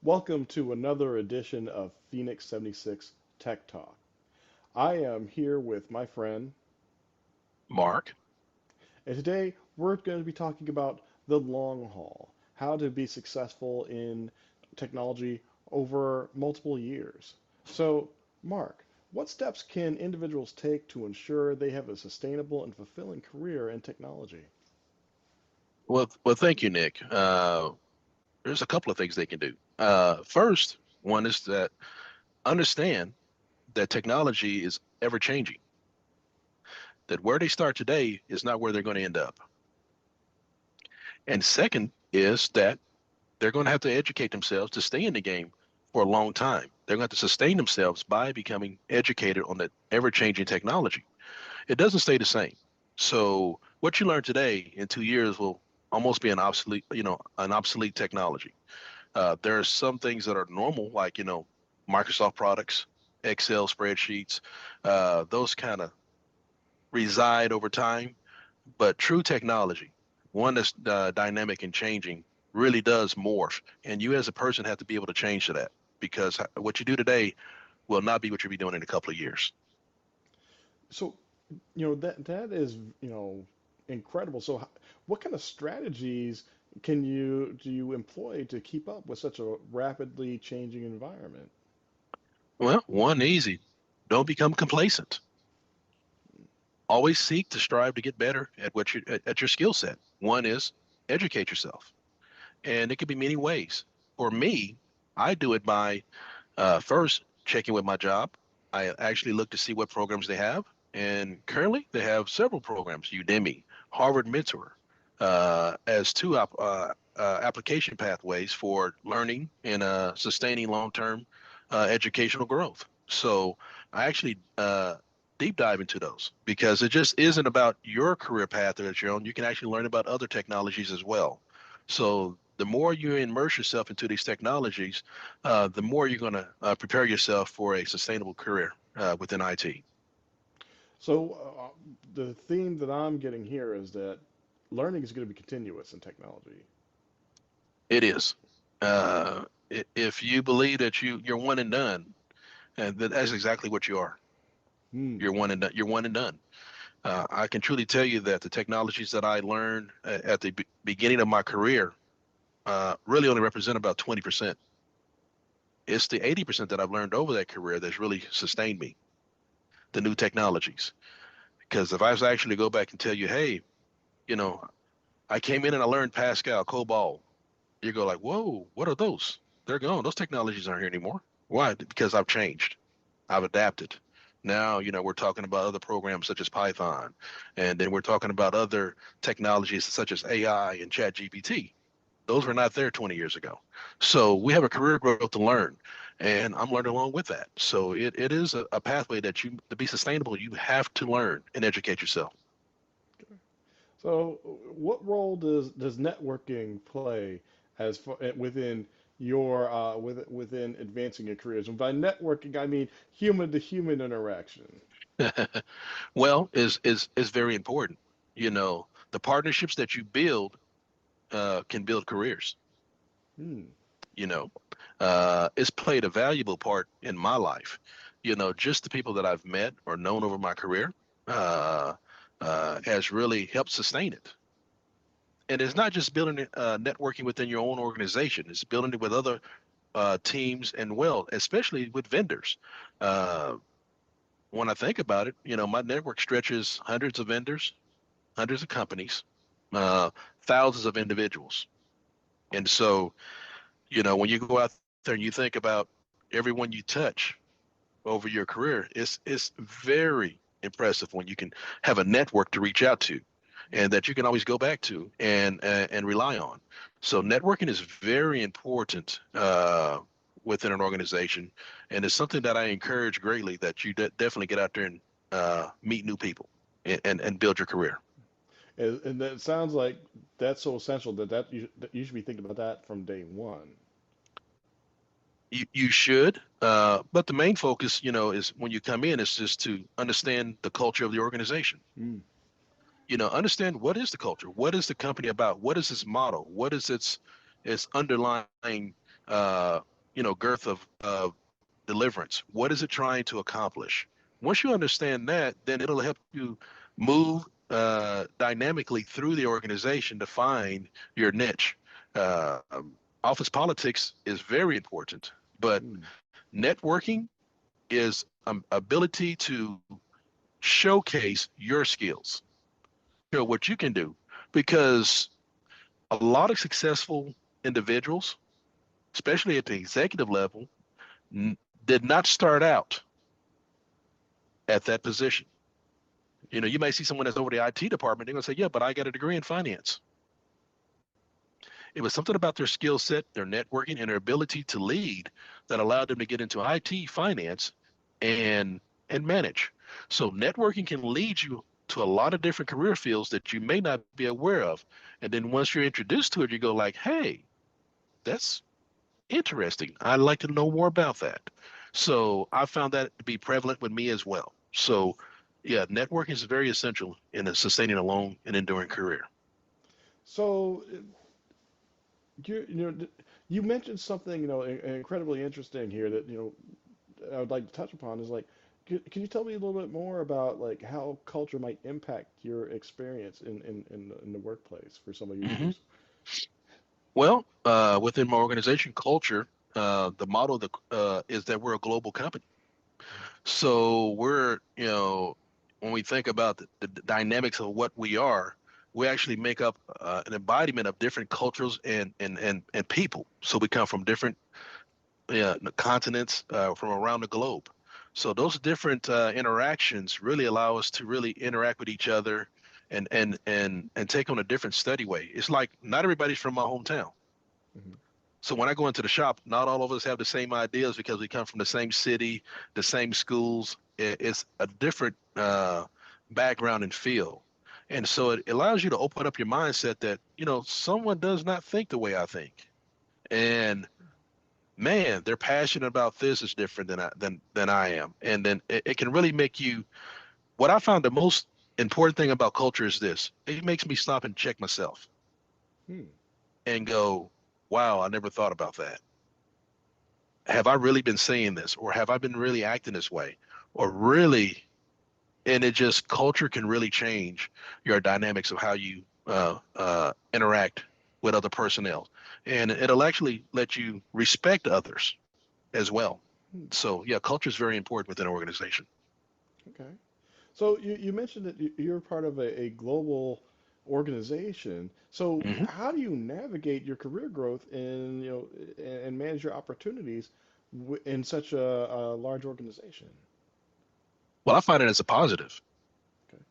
Welcome to another edition of Phoenix 76 Tech Talk. I am here with my friend, Mark. and today we're going to be talking about the long haul, how to be successful in technology over multiple years. So, Mark, what steps can individuals take to ensure they have a sustainable and fulfilling career in technology? Well, thank you, Nick. There's a couple of things they can do. First, one is that understand that technology is ever changing, that where they start today is not where they're going to end up. And second is that they're going to have to educate themselves to stay in the game for a long time. They're going to have to sustain themselves by becoming educated on the ever-changing technology. It doesn't stay the same. So what you learn today in 2 years will almost be an obsolete technology. There are some things that are normal, like, Microsoft products, Excel spreadsheets, those kind of reside over time. But true technology, one that's dynamic and changing, really does morph. And you as a person have to be able to change to that because what you do today will not be what you'll be doing in a couple of years. So, that is, incredible. So, what kind of strategies do you employ to keep up with such a rapidly changing environment? Well, one easy, don't become complacent. Always seek to strive to get better at at your skill set. One is educate yourself, and it could be many ways. For me, I do it by first checking with my job. I actually look to see what programs they have, and currently they have several programs: Udemy, Harvard Mentor, as two application pathways for learning and sustaining long-term educational growth. So I actually deep dive into those because it just isn't about your career path that you're on. You can actually learn about other technologies as well. So the more you immerse yourself into these technologies, the more you're going to prepare yourself for a sustainable career within IT. So, the theme that I'm getting here is that learning is going to be continuous in technology. It is. Uh, if you believe that you're one and done, and that's exactly what you are. Hmm. You're one and done. You're one and done. I can truly tell you that the technologies that I learned at the beginning of my career really only represent about 20%. It's the 80% that I've learned over that career that's really sustained me, the new technologies. Because if I was actually to go back and tell you, hey, you know, I came in and I learned Pascal, COBOL, you go like, whoa, what are those? They're gone. Those technologies aren't here anymore. Why? Because I've changed. I've adapted. Now, we're talking about other programs such as Python, and then we're talking about other technologies such as AI and ChatGPT. Those were not there 20 years ago. So we have a career growth to learn, and I'm learning along with that. So it is a pathway that to be sustainable, you have to learn and educate yourself. So, what role does networking play within your within advancing your careers? And by networking, I mean human to human interaction. Well, is very important. The partnerships that you build can build careers. Hmm. You know, it's played a valuable part in my life. Just the people that I've met or known over my career uh, has really helped sustain it. And it's not just building it, networking within your own organization. It's building it with other teams and well, especially with vendors. Uh, when I think about it, my network stretches hundreds of vendors, hundreds of companies, uh, thousands of individuals. And so, when you go out there and you think about everyone you touch over your career, it's very impressive when you can have a network to reach out to and that you can always go back to and rely on. So networking is very important within an organization, and it's something that I encourage greatly that you definitely get out there and meet new people and build your career. And that sounds like that's so essential that you should be thinking about that from day one. You should, but the main focus, is when you come in is just to understand the culture of the organization. Hmm. Understand what is the culture, what is the company about, what is its motto, what is its underlying girth of deliverance. What is it trying to accomplish? Once you understand that, then it'll help you move dynamically through the organization to find your niche. Uh, um, Office politics is very important, but Hmm. networking is ability to showcase your skills, what you can do, because a lot of successful individuals, especially at the executive level, n- did not start out at that position. You may see someone that's over the IT department, they're going to say, yeah, but I got a degree in finance. It was something about their skill set, their networking, and their ability to lead that allowed them to get into IT, finance, and and manage. So networking can lead you to a lot of different career fields that you may not be aware of. And then once you're introduced to it, you go like, hey, that's interesting. I'd like to know more about that. So I found that to be prevalent with me as well. So yeah, networking is very essential in sustaining a long and enduring career. So you mentioned something incredibly interesting here that I would like to touch upon is like, can you tell me a little bit more about like how culture might impact your experience in the workplace for some of your Hmm. users? Well, within my organization culture, the model is that we're a global company. So we're, when we think about the dynamics of what we are, we actually make up an embodiment of different cultures and people. So we come from different continents from around the globe. So those different interactions really allow us to really interact with each other and take on a different study way. It's like not everybody's from my hometown. Hmm. So when I go into the shop, not all of us have the same ideas because we come from the same city, the same schools. It's a different background and feel. And so it allows you to open up your mindset that, someone does not think the way I think. And man, their passion about this is different than I am. And then it can really make you, what I found the most important thing about culture is this. It makes me stop and check myself Hmm. and go, wow, I never thought about that. Have I really been saying this, or have I been really acting this way, or really? And it just culture can really change your dynamics of how you interact with other personnel, and it'll actually let you respect others as well. Hmm. So yeah, culture is very important within an organization. Okay. So you mentioned that you're part of a global organization. So Hmm. how do you navigate your career growth and and manage your opportunities in such a large organization? Well, I find it as a positive Okay.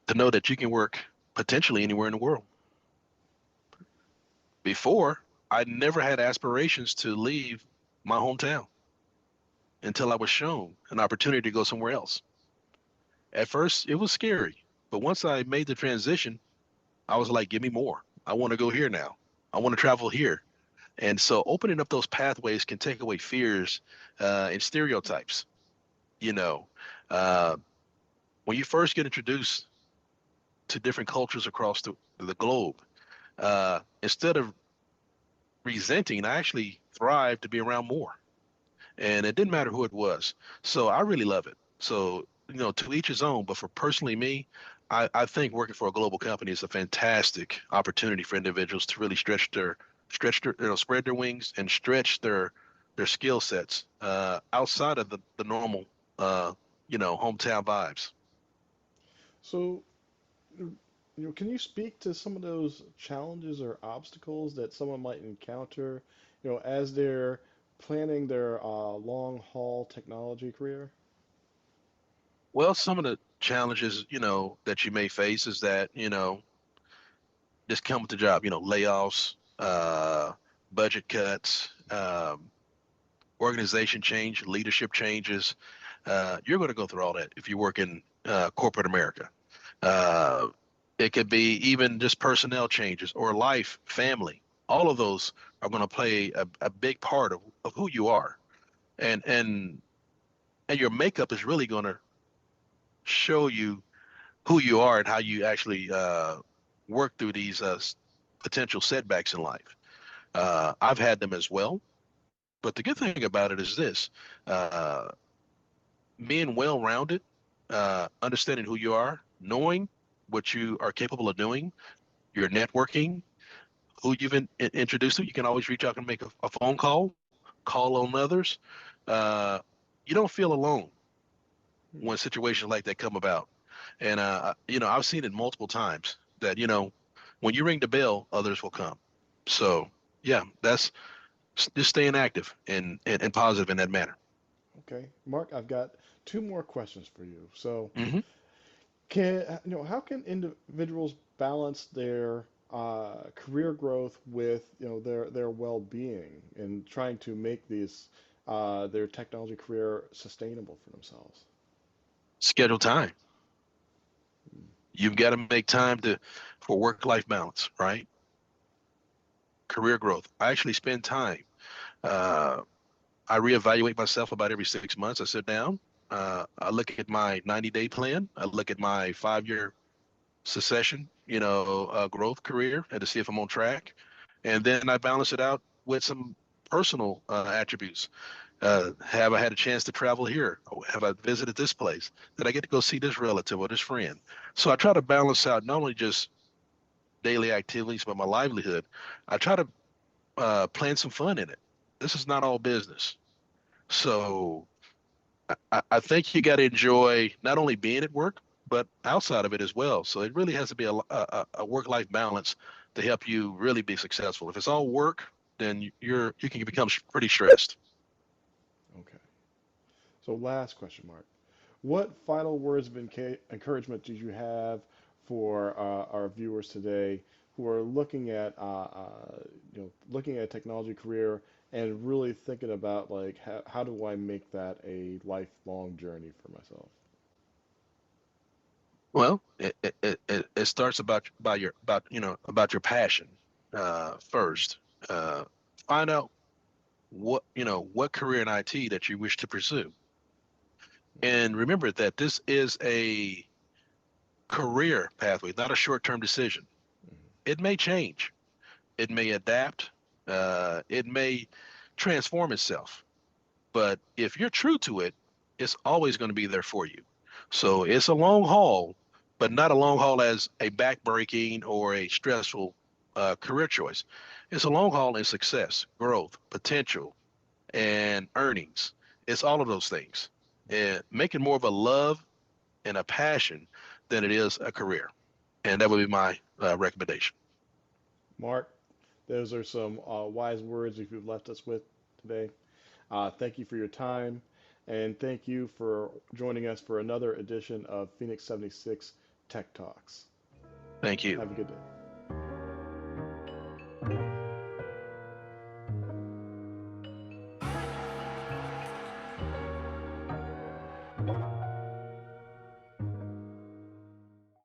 to know that you can work potentially anywhere in the world. Before, I never had aspirations to leave my hometown until I was shown an opportunity to go somewhere else. At first, it was scary, but once I made the transition, I was like, give me more. I want to go here now. I want to travel here. And so opening up those pathways can take away fears and stereotypes. You know, uh, when you first get introduced to different cultures across the globe, instead of resenting, I actually thrived to be around more. And it didn't matter who it was. So I really love it. So, to each his own. But for personally me, I think working for a global company is a fantastic opportunity for individuals to really spread their wings and stretch their skill sets outside of the normal, uh, hometown vibes. So can you speak to some of those challenges or obstacles that someone might encounter, as they're planning their long haul technology career? Well, some of the challenges, that you may face is that, just come with the job, layoffs, budget cuts, organization change, leadership changes. You're going to go through all that if you work in corporate America. Uh, it could be even just personnel changes or life, family. All of those are going to play a big part of who you are, and and and your makeup is really going to show you who you are and how you actually work through these potential setbacks in life. I've had them as well, But the good thing about it is this: uh, being well-rounded, understanding who you are, knowing what you are capable of doing, your networking, who you've introduced to. You can always reach out and make a phone call on others. Uh, you don't feel alone Hmm. when situations like that come about. And I've seen it multiple times that when you ring the bell, others will come. So yeah, that's just staying active and positive in that manner. Okay, Mark, I've got two more questions for you. So, Hmm. how can individuals balance their career growth with, their well-being and trying to make their technology career sustainable for themselves? Schedule time. You've got to make time to for work-life balance, right? Career growth. I actually spend time. Uh, I reevaluate myself about every 6 months. I sit down. I look at my 90-day plan. I look at my 5-year succession, growth career, and to see if I'm on track. And then I balance it out with some personal attributes. Have I had a chance to travel here? Have I visited this place? Did I get to go see this relative or this friend? So I try to balance out not only just daily activities, but my livelihood. I try to plan some fun in it. This is not all business. So I think you got to enjoy not only being at work, but outside of it as well. So it really has to be a work-life balance to help you really be successful. If it's all work, then you can become pretty stressed. Okay. So, last question, Mark. What final words of encouragement do you have for our viewers today who are looking at a technology career and really thinking about like how do I make that a lifelong journey for myself? Well, it starts about your passion first. Uh, Find out what career in IT that you wish to pursue, and remember that this is a career pathway, not a short-term decision. Mhm. It may change, it may adapt, it may transform itself. But if you're true to it, it's always going to be there for you. So it's a long haul, but not a long haul as a backbreaking or a stressful career choice. It's a long haul in success, growth, potential, and earnings. It's all of those things. And make it more of a love and a passion than it is a career. And that would be my recommendation. Mark, those are some wise words you've left us with today. Thank you for your time, and thank you for joining us for another edition of Phoenix 76 Tech Talks. Thank you. Have a good day.